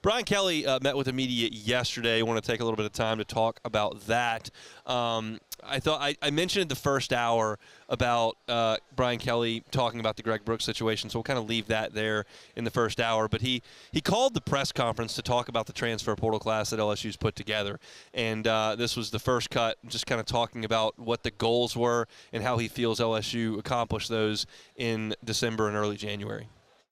Brian Kelly met with the media yesterday. I want to take a little bit of time to talk about that. I mentioned in the first hour about Brian Kelly talking about the Greg Brooks situation, so we'll kind of leave that there in the first hour. But he called the press conference to talk about the transfer portal class that LSU's put together. And this was the first cut, just kind of talking about what the goals were and how he feels LSU accomplished those in December and early January.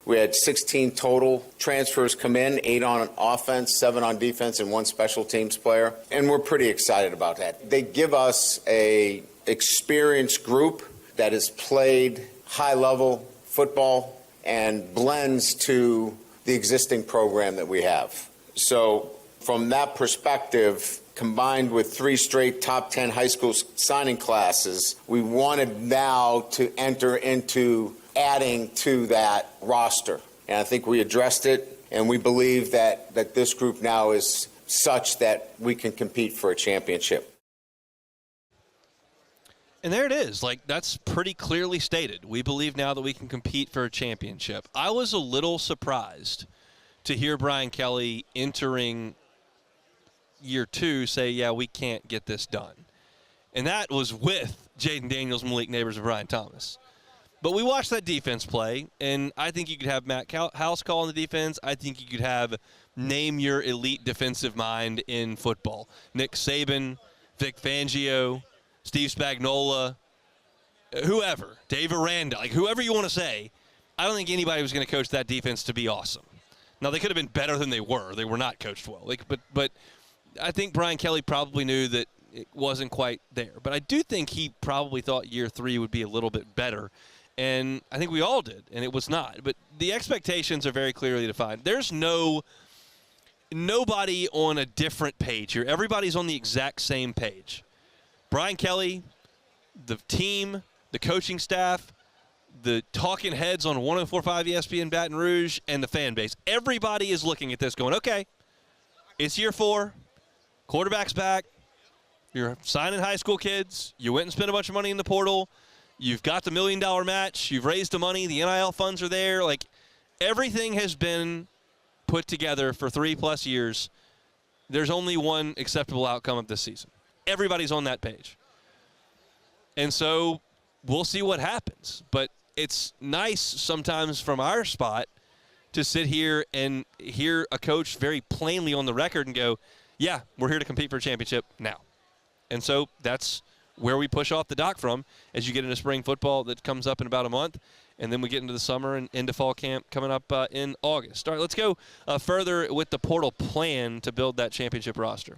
We had 16 total transfers come in, 8 on offense, 7 on defense, and 1 special teams player. And we're pretty excited about that. They give us a experienced group that has played high-level football and blends to the existing program that we have. So from that perspective, combined with 3 straight top 10 high school signing classes, we wanted now to enter into adding to that roster. And I think we addressed it, and we believe that this group now is such that we can compete for a championship. And there it is. That's pretty clearly stated. We believe now that we can compete for a championship. I was a little surprised to hear Brian Kelly entering year 2 say, yeah, we can't get this done. And that was with Jaden Daniels, Malik Neighbors, and Brian Thomas. But we watched that defense play, and I think you could have Matt House call on the defense. I think you could have name your elite defensive mind in football. Nick Saban, Vic Fangio, Steve Spagnuolo, whoever, Dave Aranda, whoever you want to say. I don't think anybody was going to coach that defense to be awesome. Now, they could have been better than they were. They were not coached well. But I think Brian Kelly probably knew that it wasn't quite there. But I do think he probably thought year 3 would be a little bit better. And I think we all did, and it was not. But the expectations are very clearly defined. There's nobody on a different page here. Everybody's on the exact same page. Brian Kelly, the team, the coaching staff, the talking heads on 104.5 ESPN Baton Rouge, and the fan base. Everybody is looking at this going, okay, it's year 4, quarterback's back, you're signing high school kids, you went and spent a bunch of money in the portal, you've got the $1 million match. You've raised the money. The NIL funds are there. Everything has been put together for 3+ years. There's only one acceptable outcome of this season. Everybody's on that page. And so we'll see what happens. But it's nice sometimes from our spot to sit here and hear a coach very plainly on the record and go, yeah, we're here to compete for a championship now. And so that's where we push off the dock from as you get into spring football that comes up in about a month, and then we get into the summer and into fall camp coming up in August. All right, let's go further with the portal plan to build that championship roster.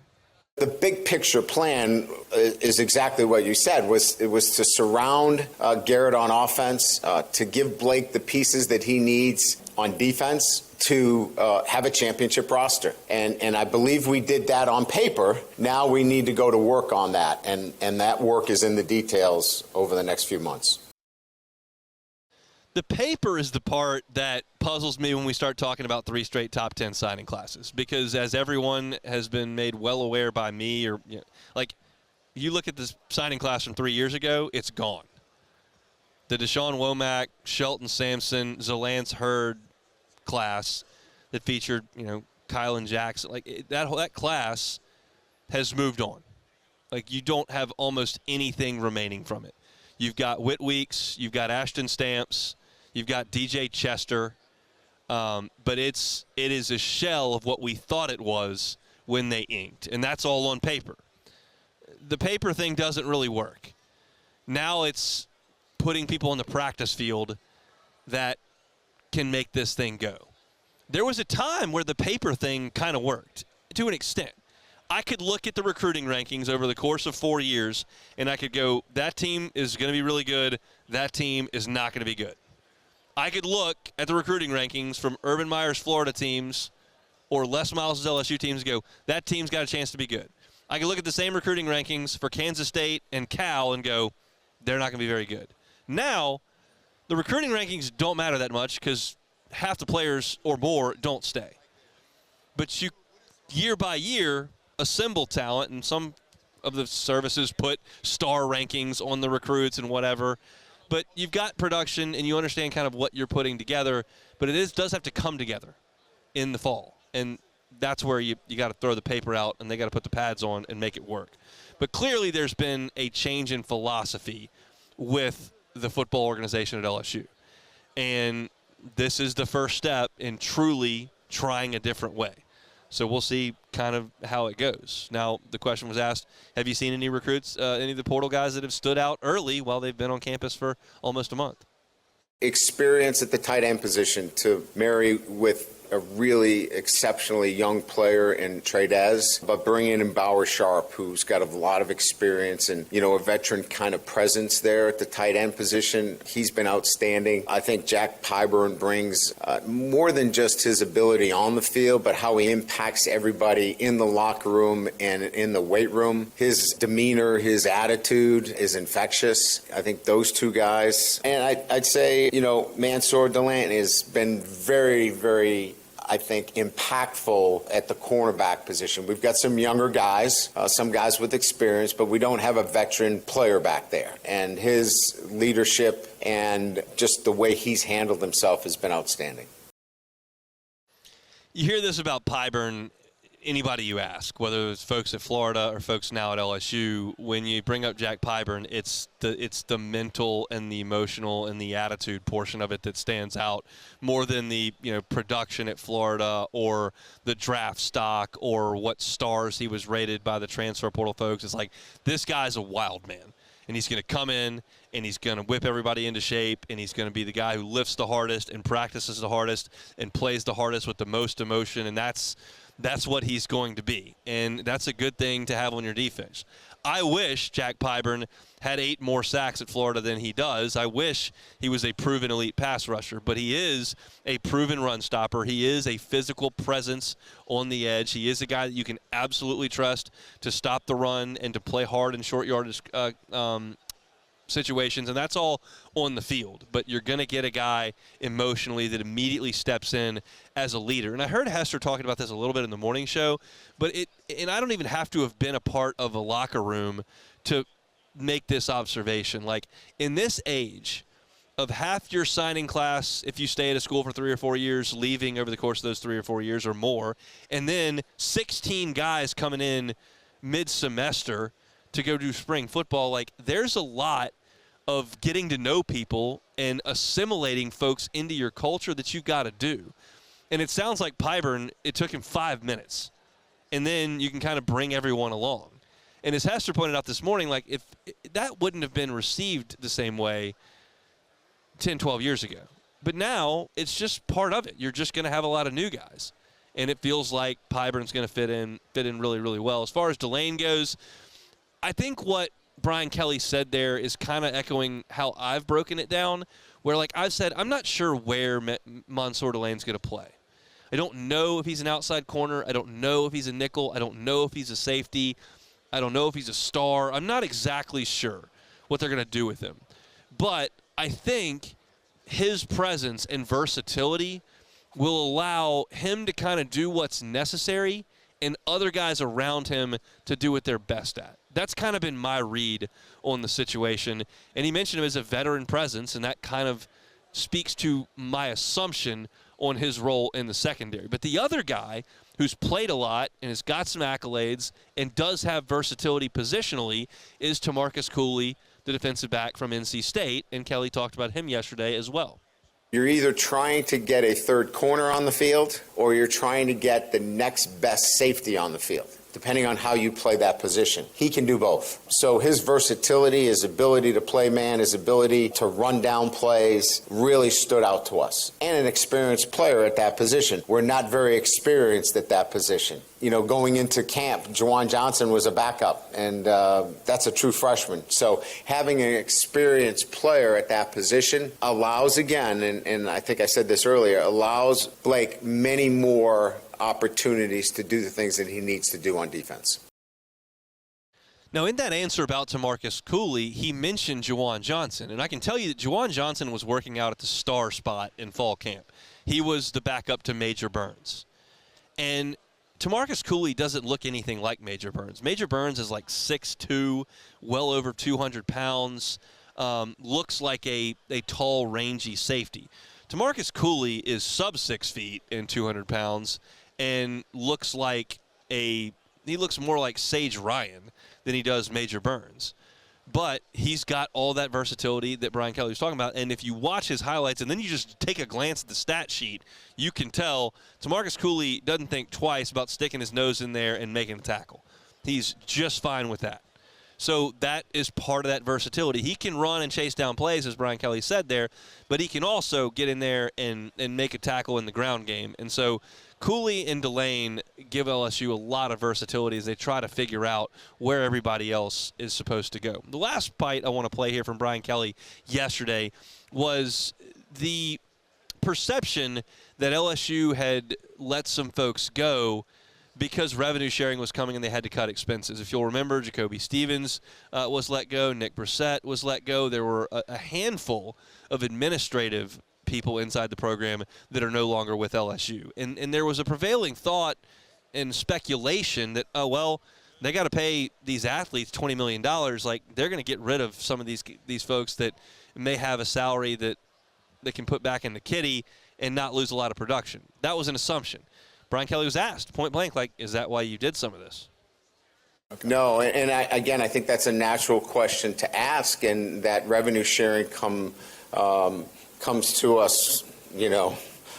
The big picture plan is exactly what you said. It was to surround Garrett on offense, to give Blake the pieces that he needs on defense to have a championship roster. And I believe we did that on paper. Now we need to go to work on that, and that work is in the details over the next few months. The paper is the part that puzzles me when we start talking about 3 straight top 10 signing classes, because as everyone has been made well aware by me, or you look at this signing class from 3 years ago, it's gone. The Deshaun Womack, Shelton Sampson, Zalance Hurd class that featured, Kylan Jackson, that class has moved on. You don't have almost anything remaining from it. You've got Whit Weeks, you've got Ashton Stamps, you've got DJ Chester, but it is a shell of what we thought it was when they inked, and that's all on paper. The paper thing doesn't really work. Now it's putting people on the practice field that can make this thing go. There was a time where the paper thing kind of worked to an extent. I could look at the recruiting rankings over the course of 4 years, and I could go, that team is going to be really good, that team is not going to be good. I could look at the recruiting rankings from Urban Meyer's Florida teams or Les Miles' LSU teams and go, that team's got a chance to be good. I could look at the same recruiting rankings for Kansas State and Cal and go, they're not going to be very good. Now, the recruiting rankings don't matter that much because half the players or more don't stay. But you, year by year, assemble talent, and some of the services put star rankings on the recruits and whatever. But you've got production, and you understand kind of what you're putting together. But it does have to come together in the fall. And that's where you got to throw the paper out and they got to put the pads on and make it work. But clearly there's been a change in philosophy with the football organization at LSU. And this is the first step in truly trying a different way. So we'll see kind of how it goes. Now, the question was asked, have you seen any recruits, any of the portal guys that have stood out early while they've been on campus for almost a month? Experience at the tight end position to marry with a really exceptionally young player in Tradez, but bringing in Bauer Sharp, who's got a lot of experience and, a veteran kind of presence there at the tight end position. He's been outstanding. I think Jack Pyburn brings more than just his ability on the field, but how he impacts everybody in the locker room and in the weight room. His demeanor, his attitude is infectious. I think those two guys. And I'd say, Mansour Delant has been very, very, I think, impactful at the cornerback position. We've got some younger guys, some guys with experience, but we don't have a veteran player back there. And his leadership and just the way he's handled himself has been outstanding. You hear this about Pyburn, anybody you ask, whether it's folks at Florida or folks now at LSU, when you bring up Jack Pyburn, it's the mental and the emotional and the attitude portion of it that stands out more than the production at Florida or the draft stock or what stars he was rated by the transfer portal folks. It's like, this guy's a wild man, and he's going to come in and he's going to whip everybody into shape, and he's going to be the guy who lifts the hardest and practices the hardest and plays the hardest with the most emotion, and that's what he's going to be, and that's a good thing to have on your defense. I wish Jack Pyburn had 8 more sacks at Florida than he does. I wish he was a proven elite pass rusher, but he is a proven run stopper. He is a physical presence on the edge. He is a guy that you can absolutely trust to stop the run and to play hard in short yardage situations, and that's all on the field. But you're going to get a guy emotionally that immediately steps in as a leader. And I heard Hester talking about this a little bit in the morning show, but and I don't even have to have been a part of a locker room to make this observation. Like, in this age of half your signing class, if you stay at a school for 3 or 4 years, leaving over the course of those 3 or 4 years or more, and then 16 guys coming in mid-semester to go do spring football, like, there's a lot of getting to know people and assimilating folks into your culture that you got to do. And it sounds like Pyburn, it took him 5 minutes. And then you can kind of bring everyone along. And as Hester pointed out this morning, like, if that wouldn't have been received the same way 10, 12 years ago. But now it's just part of it. You're just going to have a lot of new guys. And it feels like Pyburn's going to fit in really, really well. As far as Delane goes, I think what Brian Kelly said there is kind of echoing how I've broken it down, where, like I've said, I'm not sure where Mansour Delane's going to play. I don't know if he's an outside corner. I don't know if he's a nickel. I don't know if he's a safety. I don't know if he's a star. I'm not exactly sure what they're going to do with him. But I think his presence and versatility will allow him to kind of do what's necessary and other guys around him to do what they're best at. That's kind of been my read on the situation. And he mentioned him as a veteran presence, and that kind of speaks to my assumption on his role in the secondary. But the other guy who's played a lot and has got some accolades and does have versatility positionally is Temarcus Cooley, the defensive back from NC State, and Kelly talked about him yesterday as well. You're either trying to get a third corner on the field or you're trying to get the next best safety on the field, depending on how you play that position. He can do both. So his versatility, his ability to play man, his ability to run down plays really stood out to us. And an experienced player at that position. We're not very experienced at that position. Going into camp, Juwan Johnson was a backup, and that's a true freshman. So having an experienced player at that position allows, again, and I think I said this earlier, allows Blake many more opportunities to do the things that he needs to do on defense. Now, in that answer about Temarcus Cooley, he mentioned Juwan Johnson, and I can tell you that Juwan Johnson was working out at the star spot in fall camp. He was the backup to Major Burns. And Temarcus Cooley doesn't look anything like Major Burns. Major Burns is like 6'2", well over 200 pounds, looks like a tall, rangy safety. Temarcus Cooley is sub 6 feet and 200 pounds and looks more like Sage Ryan than he does Major Burns. But he's got all that versatility that Brian Kelly was talking about. And if you watch his highlights and then you just take a glance at the stat sheet, you can tell Temarcus Cooley doesn't think twice about sticking his nose in there and making a tackle. He's just fine with that. So that is part of that versatility. He can run and chase down plays, as Brian Kelly said there, but he can also get in there and make a tackle in the ground game. And so Cooley and Delane give LSU a lot of versatility as they try to figure out where everybody else is supposed to go. The last bite I want to play here from Brian Kelly yesterday was the perception that LSU had let some folks go because revenue sharing was coming and they had to cut expenses. If you'll remember, Jacoby Stevens was let go. Nick Brissett was let go. There were a handful of administrative people inside the program that are no longer with LSU. And there was a prevailing thought and speculation that, oh, well, they got to pay these athletes $20 million. Like, they're going to get rid of some of these folks that may have a salary that they can put back in the kitty and not lose a lot of production. That was an assumption. Brian Kelly was asked point blank, like, is that why you did some of this? No, and I think that's a natural question to ask, and that revenue sharing comes to us,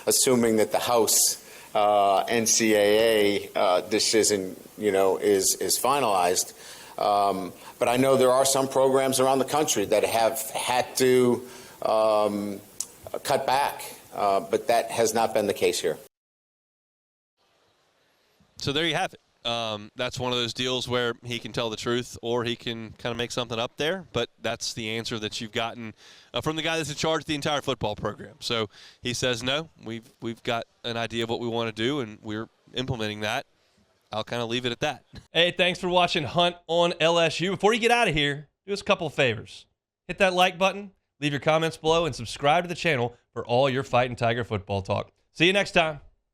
assuming that the House NCAA decision, is finalized. But I know there are some programs around the country that have had to cut back, but that has not been the case here. So there you have it. That's one of those deals where he can tell the truth or he can kind of make something up there, but that's the answer that you've gotten from the guy that's in charge of the entire football program. So he says, no, we've got an idea of what we want to do, and we're implementing that. I'll kind of leave it at that. Hey, thanks for watching Hunt on LSU. Before you get out of here, do us a couple of favors. Hit that like button, leave your comments below, and subscribe to the channel for all your Fighting Tiger football talk. See you next time.